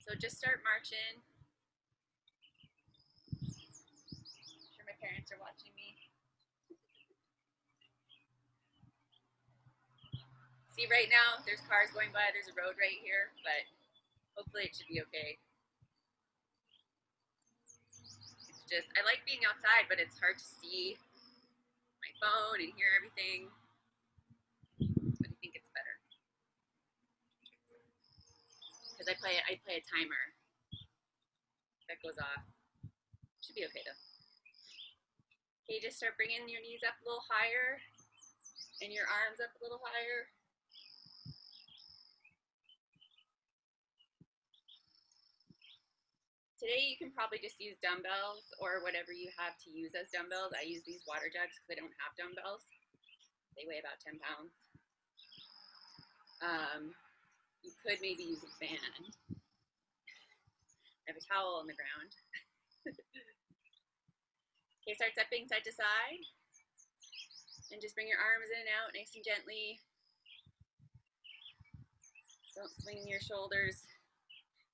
So just start marching. I'm sure my parents are watching me. See, right now, there's cars going by. There's a road right here, but hopefully it should be okay. It's just, I like being outside, but it's hard to see my phone and hear everything. But I think it's better. Because I play a timer that goes off. Should be okay though. Okay, just start bringing your knees up a little higher and your arms up a little higher. Today you can probably just use dumbbells or whatever you have to use as dumbbells. I use these water jugs because I don't have dumbbells. They weigh about 10 pounds. You could maybe use a band. I have a towel on the ground. Okay, start stepping side to side. And just bring your arms in and out nice and gently. Don't swing your shoulders.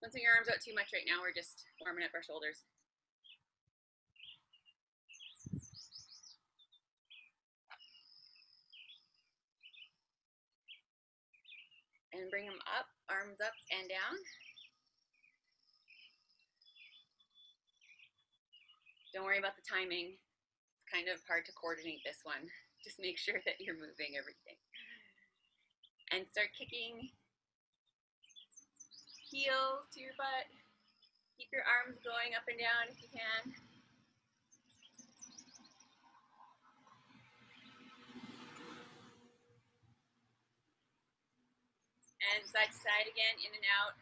Don't swing your arms out too much right now. We're just warming up our shoulders. And bring them up, arms up and down. Don't worry about the timing. It's kind of hard to coordinate this one. Just make sure that you're moving everything. And start kicking heels to your butt. Keep your arms going up and down if you can. And side to side again, in and out.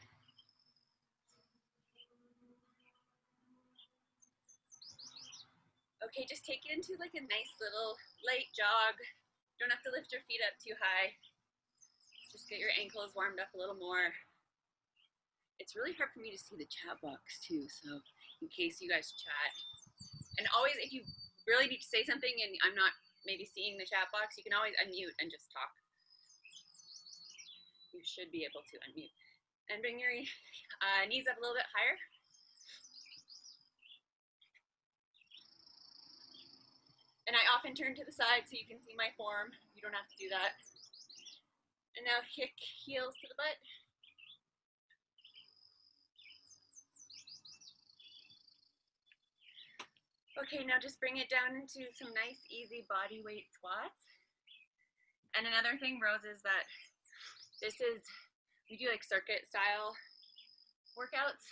Okay, just take it into like a nice little light jog. You don't have to lift your feet up too high. Just get your ankles warmed up a little more. It's really hard for me to see the chat box too, so in case you guys chat. And always, if you really need to say something and I'm not maybe seeing the chat box, you can always unmute and just talk. You should be able to unmute. And bring your knees up a little bit higher. And I often turn to the side so you can see my form. You don't have to do that. And now kick heels to the butt. Okay, now just bring it down into some nice, easy body weight squats. And another thing, Rose, is that we do like circuit style workouts,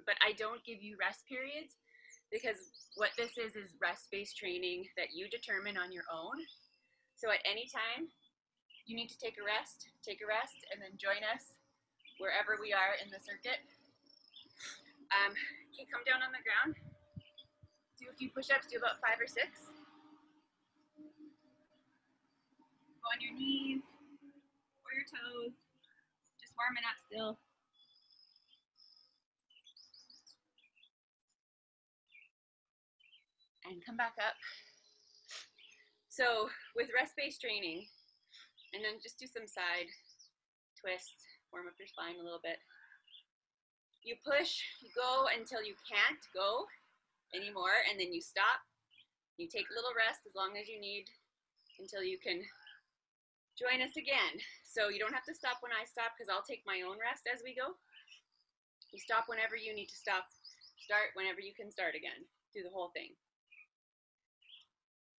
but I don't give you rest periods because what this is rest-based training that you determine on your own. So at any time, you need to take a rest, and then join us wherever we are in the circuit. Okay, come down on the ground. Do a few push-ups, do about 5 or 6. Go on your knees or your toes. Just warming up still. And come back up. So with rest-based training, and then just do some side twists, warm up your spine a little bit. You push, you go until you can't go anymore, and then you stop. You take a little rest as long as you need until you can join us again. So you don't have to stop when I stop because I'll take my own rest as we go. You stop whenever you need to stop. Start whenever you can start again. Do the whole thing.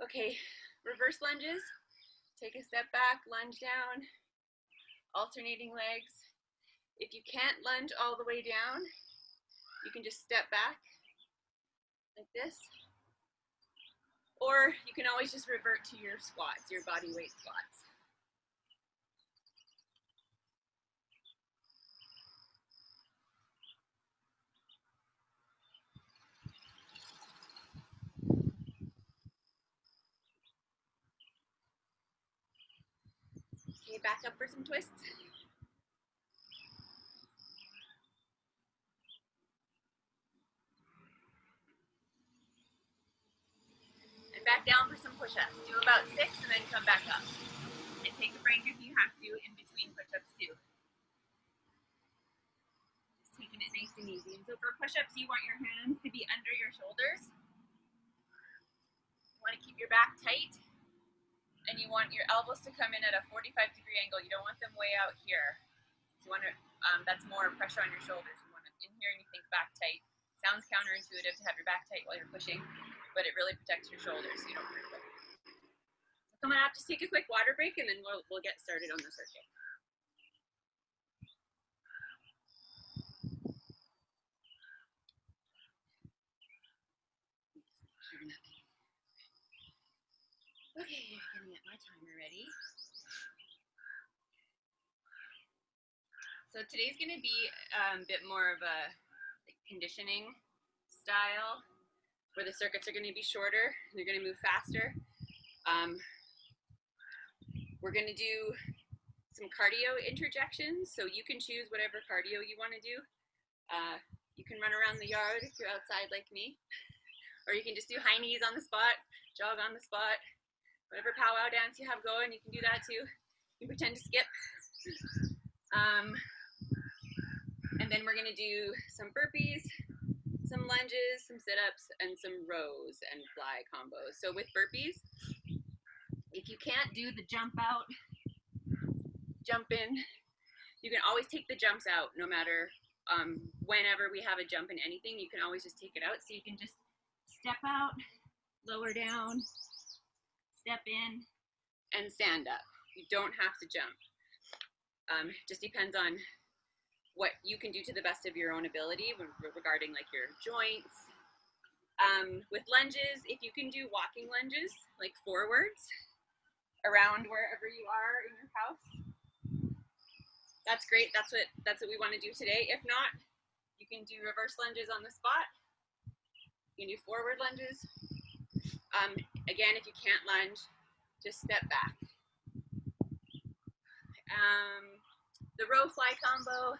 Okay, reverse lunges. Take a step back, lunge down, alternating legs. If you can't lunge all the way down, you can just step back like this, or you can always just revert to your squats, your body weight squats. Okay, back up for some twists. And back down for some push-ups. Do about 6 and then come back up. And take a break if you have to in between push-ups too. Just take an keeping it nice and easy. And so for push-ups, you want your hands to be under your shoulders. You want to keep your back tight, and you want your elbows to come in at a 45-degree angle. You don't want them way out here. So you want to, that's more pressure on your shoulders. You want to in here and you think back tight. Sounds counterintuitive to have your back tight while you're pushing, but it really protects your shoulders so you don't hurt them. So coming up, just take a quick water break and then we'll get started on the circuit. Okay, gonna get my timer ready. So today's gonna be a bit more of a conditioning style where the circuits are gonna be shorter, they're gonna move faster. We're gonna do some cardio interjections, so you can choose whatever cardio you wanna do. You can run around the yard if you're outside like me, or you can just do high knees on the spot, jog on the spot. Whatever powwow dance you have going, you can do that too. You can pretend to skip. And then we're gonna do some burpees, some lunges, some sit-ups, and some rows and fly combos. So with burpees, if you can't do the jump out, jump in, you can always take the jumps out no matter whenever we have a jump in anything, you can always just take it out. So you can just step out, lower down, step in, and stand up. You don't have to jump. Just depends on what you can do to the best of your own ability regarding like your joints. With lunges, if you can do walking lunges, like forwards, around wherever you are in your house, that's great. That's what we want to do today. If not, you can do reverse lunges on the spot. You can do forward lunges. Again, if you can't lunge, just step back. The row fly combo,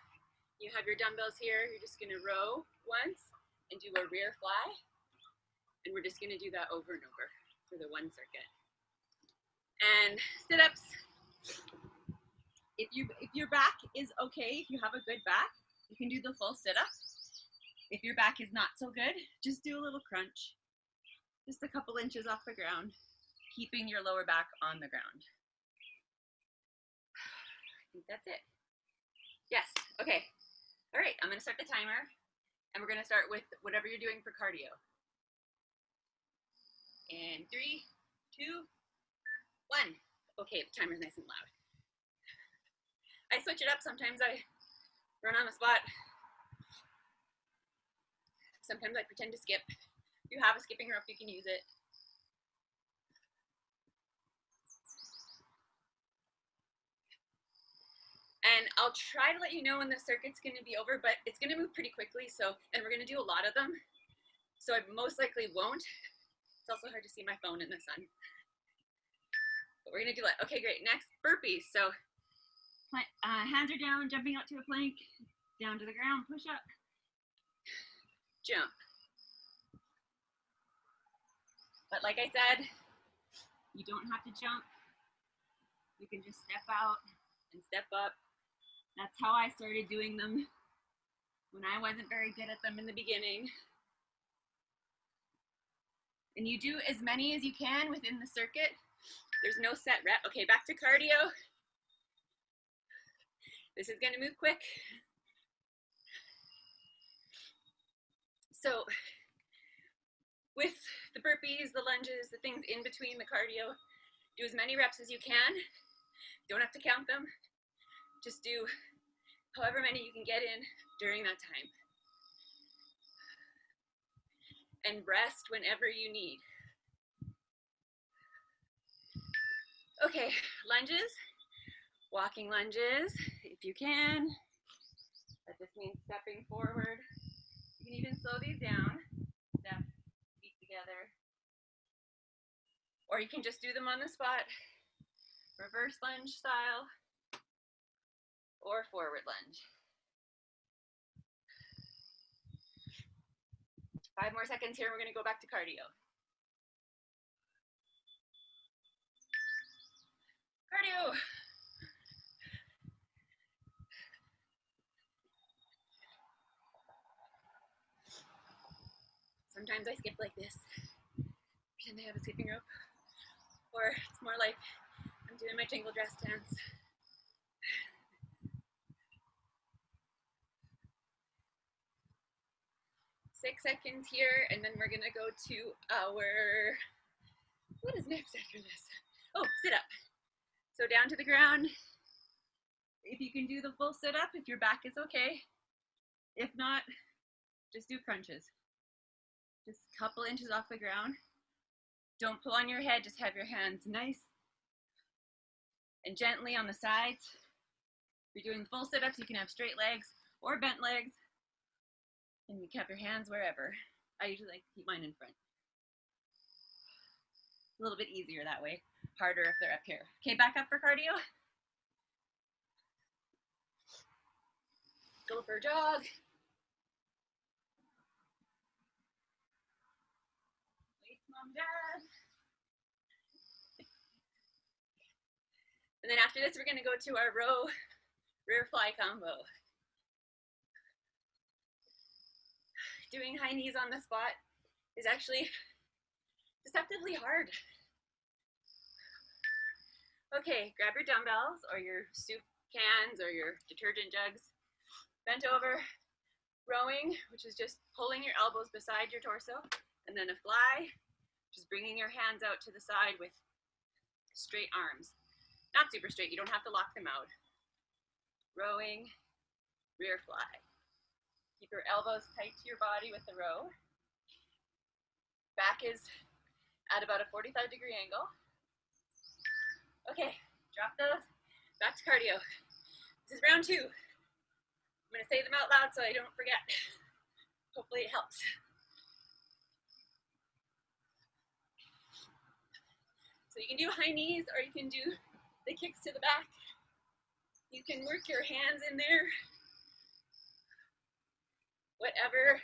you have your dumbbells here. You're just gonna row once and do a rear fly. And we're just gonna do that over and over for the one circuit. And sit-ups, if your back is okay, if you have a good back, you can do the full sit-up. If your back is not so good, just do a little crunch. Just a couple inches off the ground, keeping your lower back on the ground. I think that's it. Yes, okay. All right, I'm gonna start the timer and we're gonna start with whatever you're doing for cardio. In 3, 2, 1. Okay, the timer's nice and loud. I switch it up. Sometimes I run on the spot. Sometimes I pretend to skip. If you have a skipping rope, you can use it. And I'll try to let you know when the circuit's gonna be over, but it's gonna move pretty quickly, and we're gonna do a lot of them. So I most likely won't. It's also hard to see my phone in the sun. But we're gonna do that. Okay, great, next, burpees. So hands are down, jumping out to a plank, down to the ground, push up, jump. But like I said, you don't have to jump. You can just step out and step up. That's how I started doing them when I wasn't very good at them in the beginning. And you do as many as you can within the circuit. There's no set rep. Okay, back to cardio. This is gonna move quick. So with the burpees, the lunges, the things in between the cardio, do as many reps as you can. Don't have to count them. Just do however many you can get in during that time. And rest whenever you need. Okay, lunges, walking lunges, if you can. That just means stepping forward. You can even slow these down. Step, feet together. Or you can just do them on the spot. Reverse lunge style or forward lunge. 5 more seconds here, we're gonna go back to cardio. Cardio. Sometimes I skip like this, pretend I have a skipping rope, or it's more like I'm doing my jingle dress dance. 6 seconds here, and then we're gonna go to our, what is next after this? Oh, sit up. So down to the ground. If you can do the full sit up, if your back is okay. If not, just do crunches. Just a couple inches off the ground. Don't pull on your head, just have your hands nice and gently on the sides. If you're doing full sit-ups, you can have straight legs or bent legs. And you can have your hands wherever. I usually like to keep mine in front. A little bit easier that way. Harder if they're up here. Okay, back up for cardio. Go for a jog. Wait, mom, dad. And then after this, we're gonna go to our row rear fly combo. Doing high knees on the spot is actually deceptively hard. Okay, grab your dumbbells or your soup cans or your detergent jugs. Bent over, rowing, which is just pulling your elbows beside your torso. And then a fly, just bringing your hands out to the side with straight arms. Not super straight, you don't have to lock them out. Rowing, rear fly. Keep your elbows tight to your body with the row. Back is at about a 45-degree angle. Okay, drop those. Back to cardio. This is round 2. I'm gonna say them out loud so I don't forget. Hopefully it helps. So you can do high knees or you can do the kicks to the back. You can work your hands in there. Whatever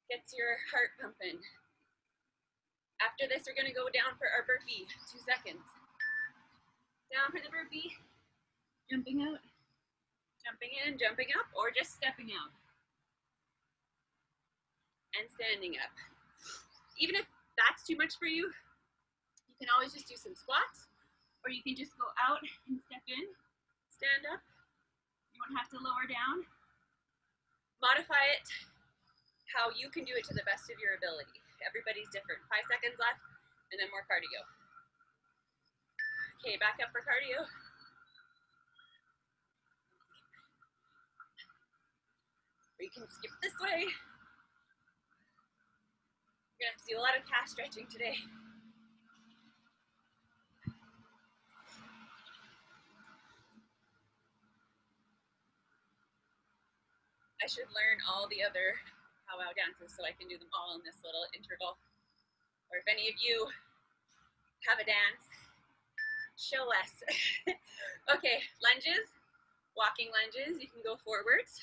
gets your heart pumping. After this, we're gonna go down for our burpee, 2 seconds. Down for the burpee, jumping out, jumping in, jumping up, or just stepping out. And standing up. Even if that's too much for you, you can always just do some squats, or you can just go out and step in, stand up. You won't have to lower down. Modify it how you can do it to the best of your ability. Everybody's different. 5 seconds left, and then more cardio. Okay, back up for cardio. Or you can skip this way. You're gonna have to do a lot of calf stretching today. I should learn all the other powwow dances so I can do them all in this little interval. Or if any of you have a dance, show us. Okay, lunges, walking lunges. You can go forwards.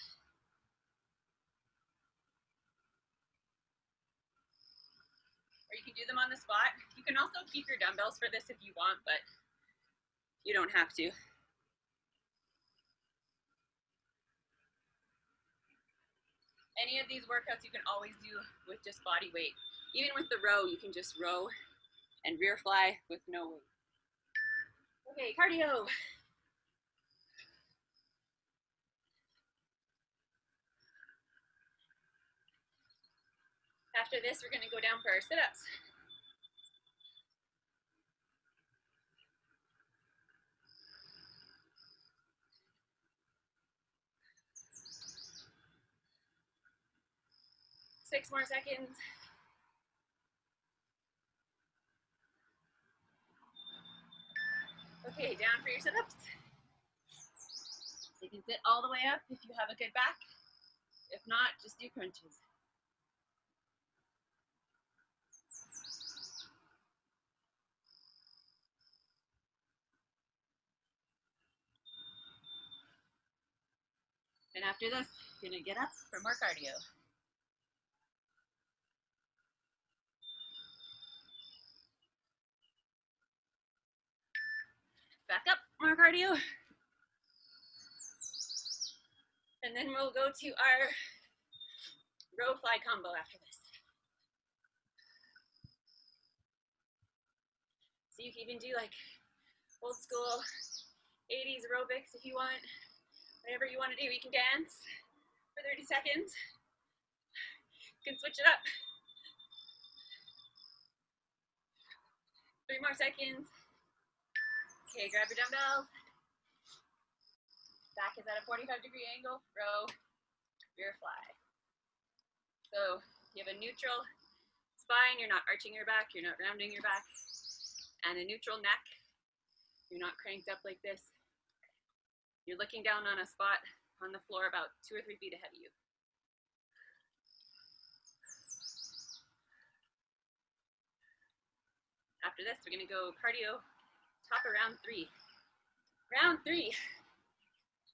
Or you can do them on the spot. You can also keep your dumbbells for this if you want, but you don't have to. Any of these workouts you can always do with just body weight. Even with the row, you can just row and rear fly with no weight. Okay, cardio. After this, we're gonna go down for our sit-ups. Six more seconds. Okay, down for your sit-ups. So you can sit all the way up if you have a good back. If not, just do crunches. And after this, you're gonna get up for more cardio. Back up, more cardio. And then we'll go to our row fly combo after this. So you can even do like old school 80s aerobics if you want. Whatever you want to do, you can dance for 30 seconds. You can switch it up. 3 more seconds. Okay, grab your dumbbells. Back is at a 45-degree angle. Row, rear fly. So you have a neutral spine. You're not arching your back. You're not rounding your back. And a neutral neck. You're not cranked up like this. You're looking down on a spot on the floor about 2 or 3 feet ahead of you. After this, we're going to go cardio, top of round 3. Round 3.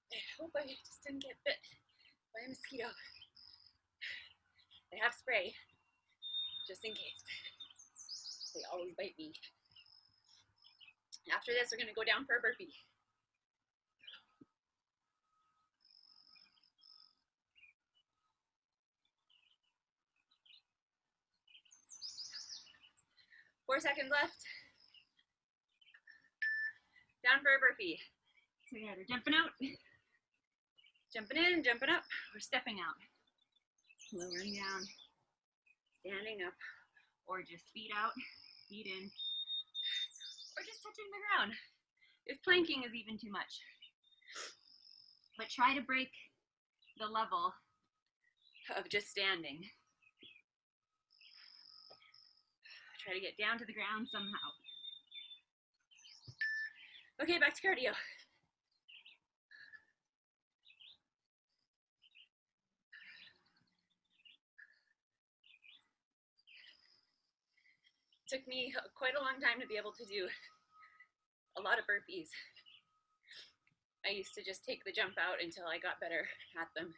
I hope I just didn't get bit by a mosquito. They have spray, just in case. They always bite me. After this, we're going to go down for a burpee. Four seconds left. Down for a burpee. So we're jumping out, jumping in, jumping up, or stepping out. Lowering down, standing up, or just feet out, feet in, or just touching the ground. If planking is even too much. But try to break the level of just standing. Try to get down to the ground somehow. Okay, back to cardio. It took me quite a long time to be able to do a lot of burpees. I used to just take the jump out until I got better at them.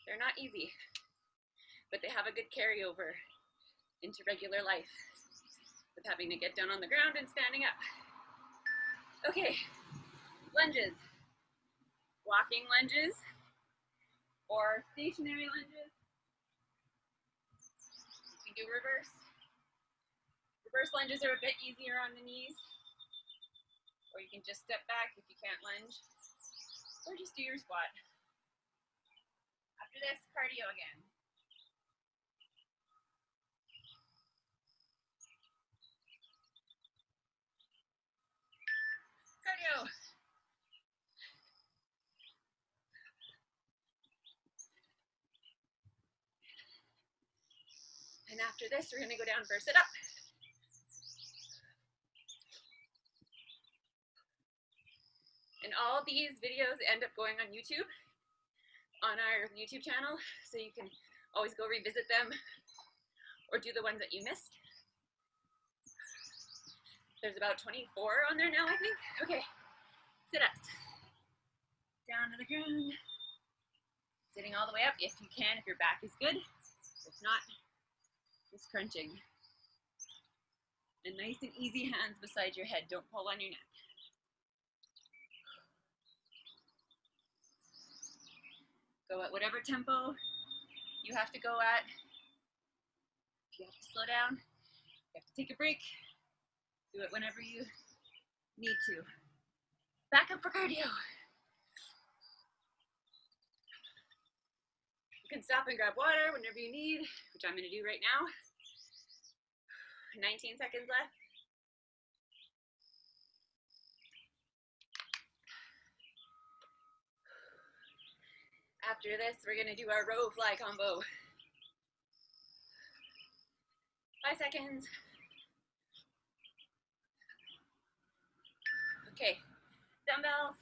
They're not easy, but they have a good carryover into regular life with having to get down on the ground and standing up. Okay, lunges. Walking lunges or stationary lunges. You can do reverse. Reverse lunges are a bit easier on the knees. Or you can just step back if you can't lunge. Or just do your squat. After this, cardio again. Cardio. And after this, we're going to go down for a sit-up. And all these videos end up going on YouTube, on our YouTube channel, so you can always go revisit them or do the ones that you missed. There's about 24 on there now, I think. Okay, sit-ups. Down to the ground. Sitting all the way up if you can, if your back is good. If not, just crunching. And nice and easy hands beside your head. Don't pull on your neck. Go at whatever tempo you have to go at. If you have to slow down, you have to take a break. Do it whenever you need to. Back up for cardio. You can stop and grab water whenever you need, which I'm going to do right now. 19 seconds left. After this, we're going to do our row fly combo. 5 seconds. Okay, dumbbells.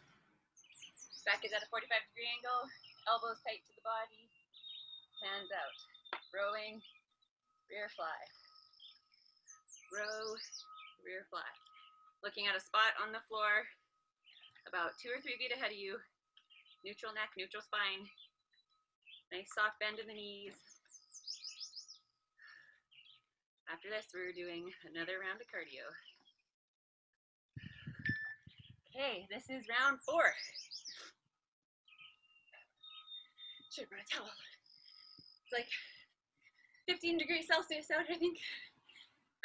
Back is at a 45-degree angle. Elbows tight to the body. Hands out. Rowing, rear fly. Row, rear fly. Looking at a spot on the floor about 2 or 3 feet ahead of you. Neutral neck, neutral spine. Nice soft bend in the knees. After this, we're doing another round of cardio. Okay, this is round 4. Should have brought a towel. It's like 15 degrees Celsius out, I think.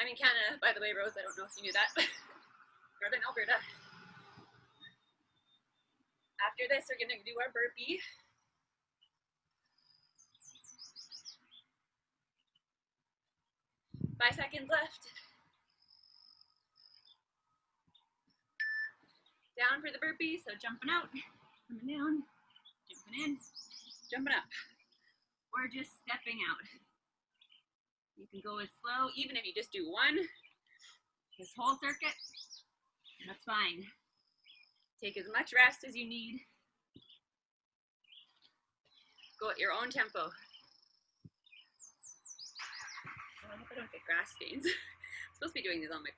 I'm in Canada, by the way, Rose. I don't know if you knew that. Northern Alberta. After this, we're gonna do our burpee. 5 seconds left. Down for the burpee, so jumping out, coming down, jumping in, jumping up, or just stepping out. You can go as slow, even if you just do one, this whole circuit, that's fine. Take as much rest as you need. Go at your own tempo. Oh, I hope I don't get grass stains. I'm supposed to be doing these on my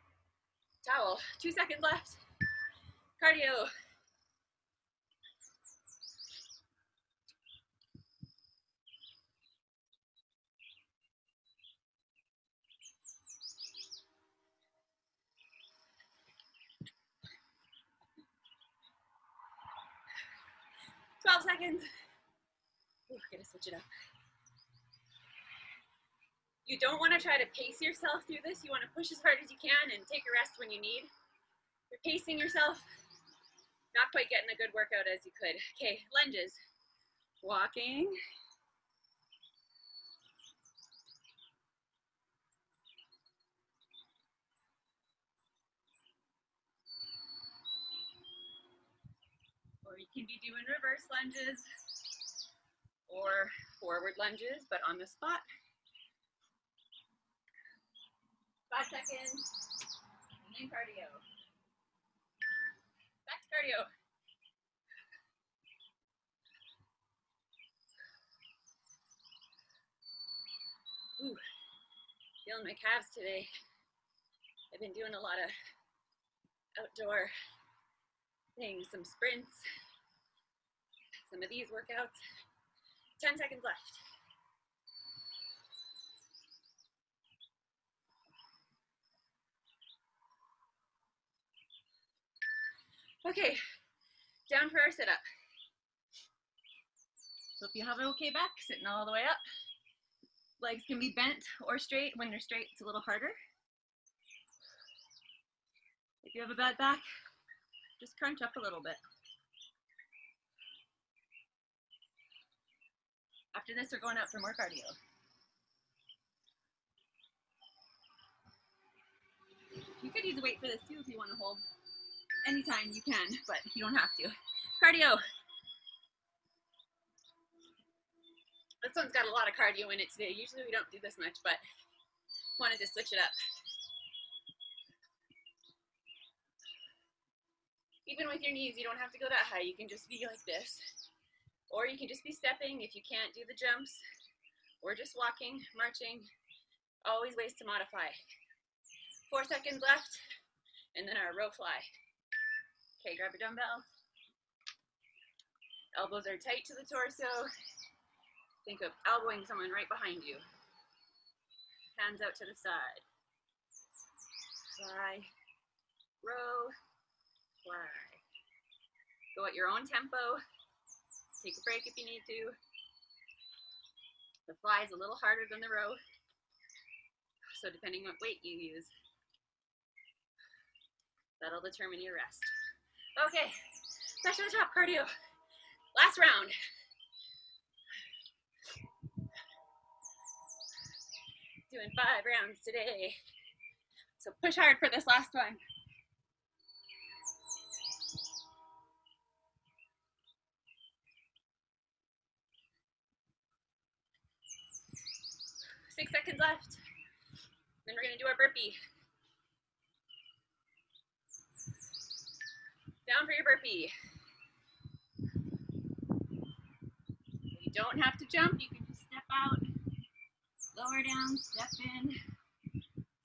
towel. 2 seconds left. Cardio. Seconds. Ooh, gotta switch it up. You don't want to try to pace yourself through this. You want to push as hard as you can and take a rest when you need. You're pacing yourself, not quite getting a good workout as you could. Okay, lunges. Walking. Or you can be doing reverse lunges or forward lunges, but on the spot. 5 seconds, and then cardio. Back to cardio. Ooh, feeling my calves today. I've been doing a lot of outdoor things, some sprints, some of these workouts. 10 seconds left. Okay, down for our sit-up. So if you have an okay back, sitting all the way up. Legs can be bent or straight. When they're straight, it's a little harder. If you have a bad back, just crunch up a little bit. After this, we're going out for more cardio. You could use a weight for this too if you want to hold. Anytime you can, but you don't have to. Cardio. This one's got a lot of cardio in it today. Usually we don't do this much, but wanted to switch it up. Even with your knees, you don't have to go that high. You can just be like this. Or you can just be stepping if you can't do the jumps. Or just walking, marching. Always ways to modify. 4 seconds left. And then our row fly. Okay, grab your dumbbell. Elbows are tight to the torso. Think of elbowing someone right behind you. Hands out to the side. Fly, row, fly. Go at your own tempo. Take a break if you need to. The fly is a little harder than the row. So depending on what weight you use, that'll determine your rest. Okay, back to the top, cardio. Last round. Doing 5 rounds today. So push hard for this last one. Six seconds left. Then we're gonna do our burpee. Down for your burpee. You don't have to jump, you can just step out, lower down, step in,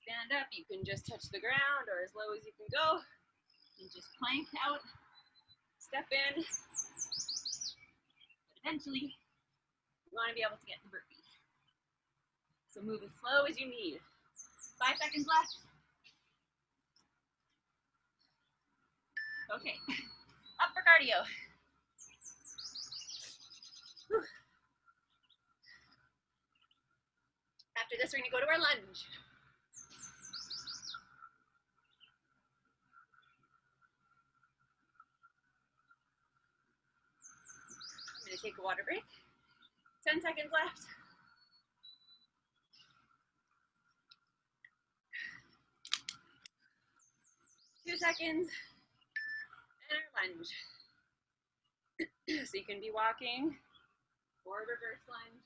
stand up. You can just touch the ground or as low as you can go. You just plank out, step in. But eventually, you want to be able to get the burpee. So move as slow as you need. 5 seconds left. Okay, up for cardio. Whew. After this, we're gonna go to our lunge. take a water break. 10 seconds left. 2 seconds, and our lunge. So you can be walking or reverse lunge.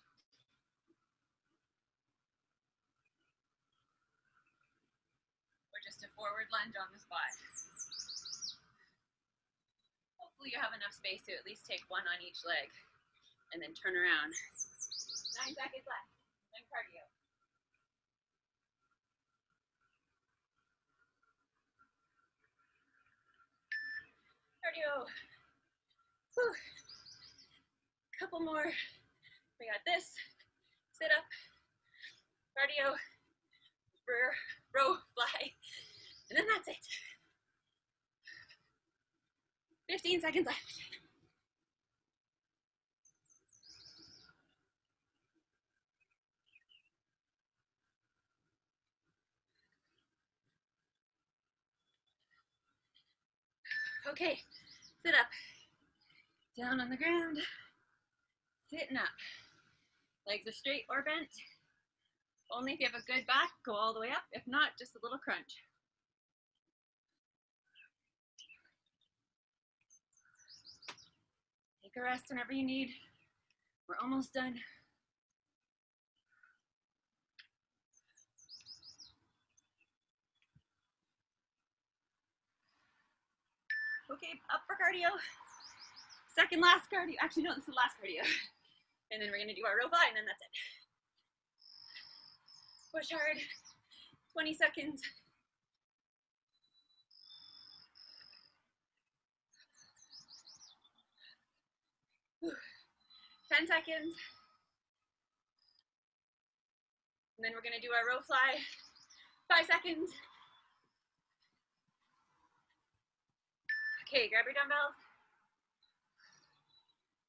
Or just a forward lunge on the spot. Hopefully you have enough space to at least take one on each leg and then turn around. 9 seconds left, then cardio. Cardio. Whew. Couple more. We got this. Sit up. Cardio. Row, fly. And then that's it. 15 seconds left. Okay, sit up. Down on the ground. Sitting up. Legs are straight or bent. Only if you have a good back, go all the way up. If not, just a little crunch. Take a rest whenever you need. We're almost done. Okay, up for cardio. Second last cardio. Actually, no, this is the last cardio. And then we're gonna do our row fly, and then that's it. Push hard. 20 seconds. Whew. 10 seconds. And then we're gonna do our row fly. 5 seconds. Okay, grab your dumbbells.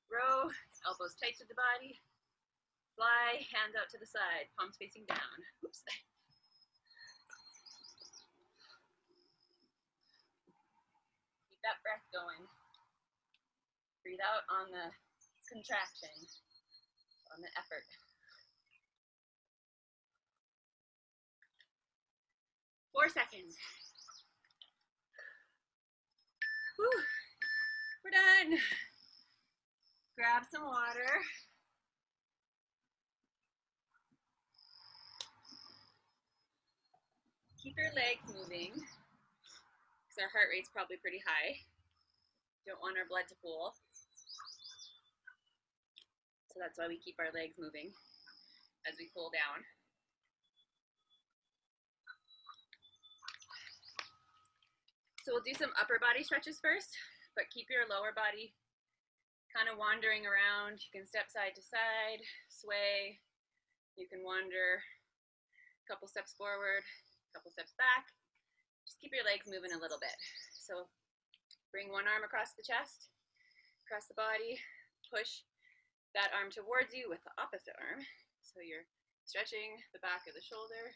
Row, elbows tight to the body. Fly, hands out to the side, palms facing down. Oops. Keep that breath going. Breathe out on the contraction, on the effort. Four seconds. Whew. We're done. Grab some water. Keep your legs moving, because our heart rate's probably pretty high. Don't want our blood to pool. So that's why we keep our legs moving as we cool down. So we'll do some upper body stretches first, but keep your lower body kind of wandering around. You can step side to side, sway. You can wander a couple steps forward, a couple steps back. Just keep your legs moving a little bit. So bring one arm across the chest, across the body, push that arm towards you with the opposite arm. So you're stretching the back of the shoulder,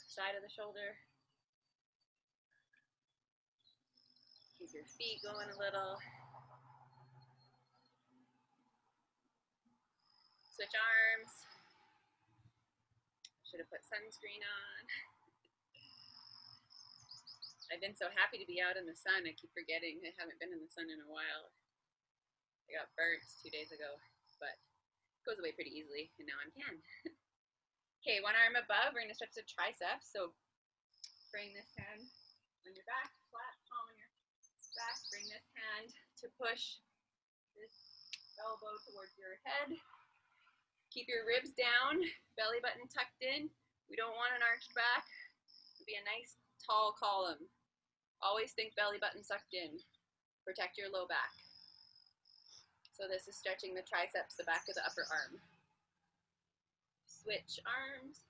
side of the shoulder. Keep your feet going a little. Switch arms. Should have put sunscreen on. I've been so happy to be out in the sun. I keep forgetting I haven't been in the sun in a while. I got burnt 2 days ago, but it goes away pretty easily, and now I'm tan. Okay, one arm above. We're going to stretch the triceps. So bring this hand on your back, flat palm on your back. Bring this hand to push this elbow towards your head. Keep your ribs down, belly button tucked in. We don't want an arched back. It'll be a nice tall column. Always think belly button sucked in. Protect your low back. So this is stretching the triceps, the back of the upper arm. Switch arms.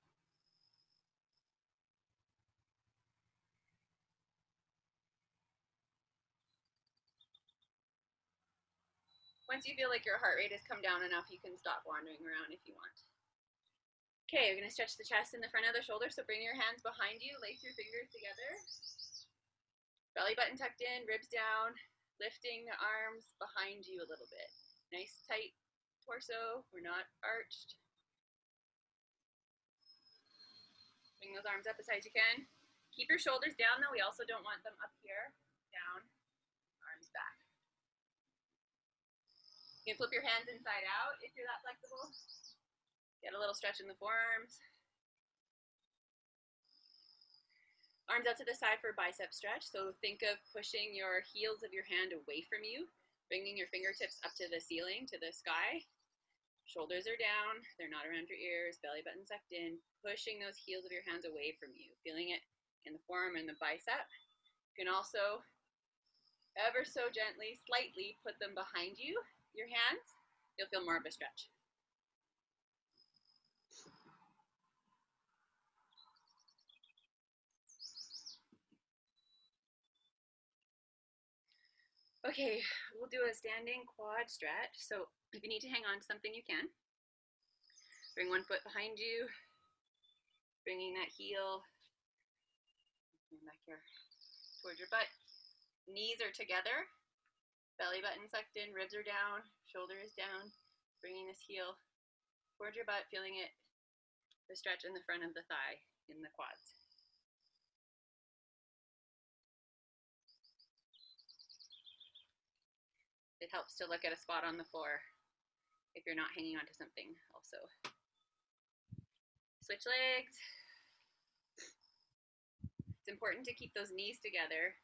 Once you feel like your heart rate has come down enough, you can stop wandering around if you want. Okay, you're going to stretch the chest in the front of the shoulder, so bring your hands behind you, lace your fingers together. Belly button tucked in, ribs down, Lifting the arms behind you a little bit. Nice tight torso, we're not arched. Bring those arms up as high as you can. Keep your shoulders down though, we also don't want them up here. Down, arms back. You can flip your hands inside out if you're that flexible. Get a little stretch in the forearms. Arms out to the side for bicep stretch. So think of pushing your heels of your hand away from you, bringing your fingertips up to the ceiling, to the sky. Shoulders are down, they're not around your ears, belly button sucked in, pushing those heels of your hands away from you, feeling it in the forearm and the bicep. You can also, ever so gently, slightly put them behind you, your hands. You'll feel more of a stretch. Okay, we'll do a standing quad stretch. So if you need to hang on to something, you can. Bring one foot behind you, bringing that heel back here towards your butt. Knees are together, belly button sucked in, ribs are down, shoulder is down. Bringing this heel towards your butt, feeling it, the stretch in the front of the thigh, in the quads. It helps to look at a spot on the floor if you're not hanging onto something also. Switch legs. It's important to keep those knees together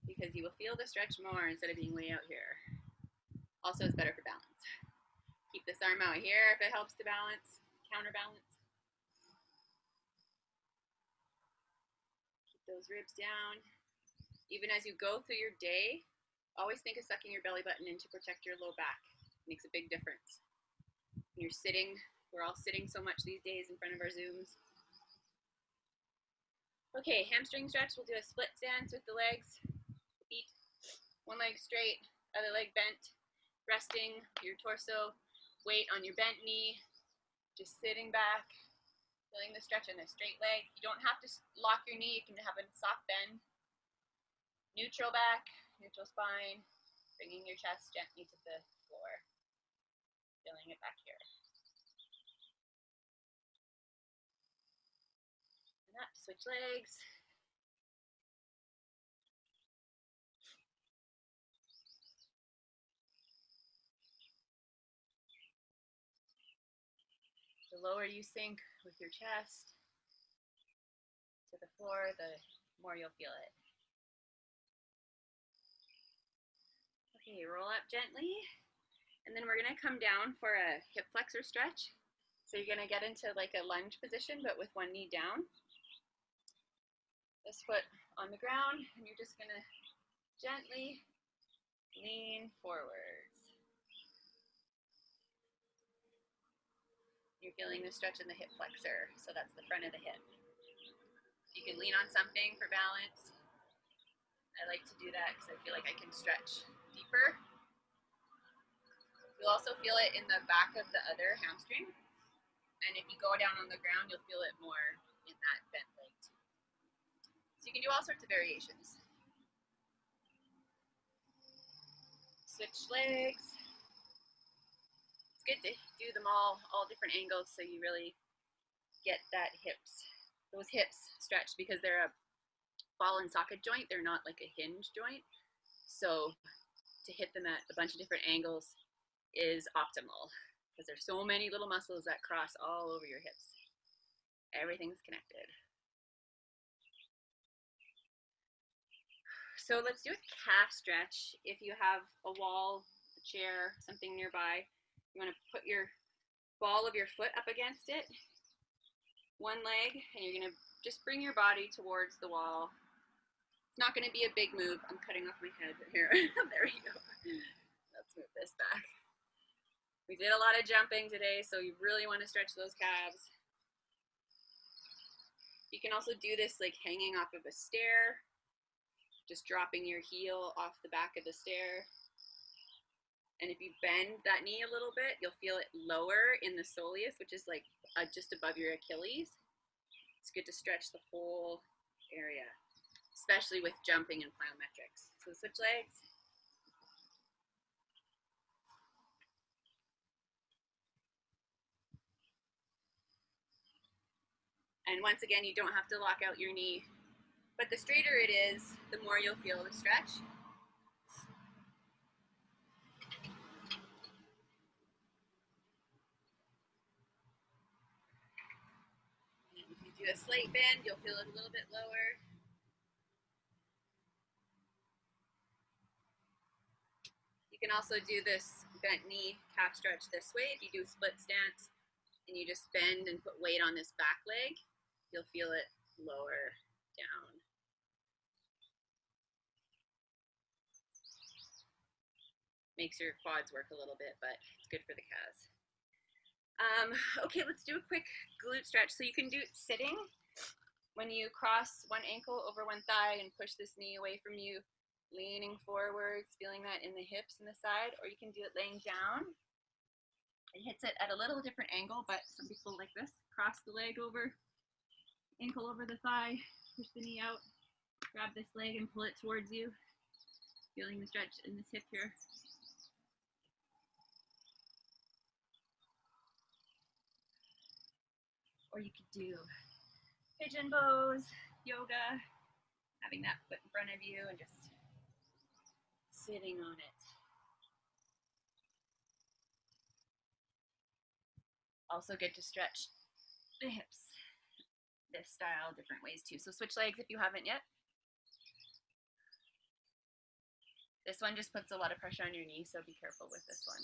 because you will feel the stretch more instead of being way out here. Also, it's better for balance. Keep this arm out here if it helps to balance, counterbalance. Keep those ribs down. Even as you go through your day, always think of sucking your belly button in to protect your low back. It makes a big difference. When you're sitting, we're all sitting so much these days in front of our Zooms. Okay, hamstring stretch. We'll do a split stance with the legs, feet, one leg straight, other leg bent, resting your torso, weight on your bent knee, just sitting back, feeling the stretch in the straight leg. You don't have to lock your knee, you can have a soft bend. Neutral back, neutral spine, bringing your chest gently to the floor, feeling it back here. And up, switch legs. The lower you sink with your chest to the floor, the more you'll feel it. Okay, roll up gently, and then we're gonna come down for a hip flexor stretch. So you're gonna get into like a lunge position, but with one knee down. This foot on the ground, and you're just gonna gently lean forwards. You're feeling the stretch in the hip flexor, so that's the front of the hip. You can lean on something for balance. I like to do that because I feel like I can stretch deeper. You'll also feel it in the back of the other hamstring. And if you go down on the ground, you'll feel it more in that bent leg too. So you can do all sorts of variations. Switch legs. It's good to do them all different angles so you really get that those hips stretched because they're a ball and socket joint. They're not like a hinge joint. So to hit them at a bunch of different angles is optimal because there's so many little muscles that cross all over your hips. Everything's connected. So let's do a calf stretch. If you have a wall, a chair, something nearby, you want to put your ball of your foot up against it, one leg, and you're going to just bring your body towards the wall. It's not going to be a big move. I'm cutting off my head here. There we go. Let's move this back. We did a lot of jumping today, so you really want to stretch those calves. You can also do this like hanging off of a stair, just dropping your heel off the back of the stair. And if you bend that knee a little bit, you'll feel it lower in the soleus, which is like just above your Achilles. It's good to stretch the whole area. especially with jumping and plyometrics. So switch legs. And once again, you don't have to lock out your knee, but the straighter it is, the more you'll feel the stretch. And if you do a slight bend, you'll feel it a little bit lower. You can also do this bent knee calf stretch this way. If you do split stance and you just bend and put weight on this back leg, you'll feel it lower down. Makes your quads work a little bit, but it's good for the calves. Okay, let's do a quick glute stretch. So you can do it sitting when you cross one ankle over one thigh and push this knee away from you, leaning forwards, feeling that in the hips and the side, or you can do it laying down. It hits it at a little different angle, but some people like this. Cross the leg over, ankle over the thigh, push the knee out, grab this leg and pull it towards you, feeling the stretch in this hip here. Or you could do pigeon pose, yoga, having that foot in front of you and just sitting on it. Also good to stretch the hips this style different ways too. So switch legs if you haven't yet. This one just puts a lot of pressure on your knee, so be careful with this one.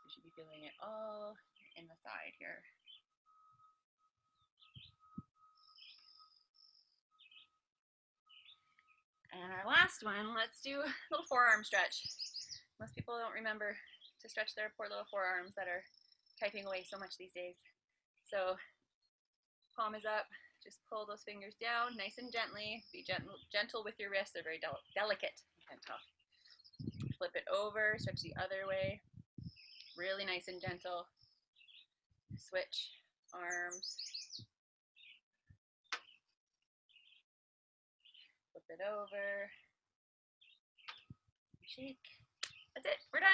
You should be feeling it all in the side here. And our last one, let's do a little forearm stretch. Most people don't remember to stretch their poor little forearms that are typing away so much these days. So palm is up, just pull those fingers down nice and gently. Be gentle with your wrists, they're very delicate. Gentle. Flip it over, stretch the other way. Really nice and gentle. Switch arms. Flip it over. Shake. That's it, we're done.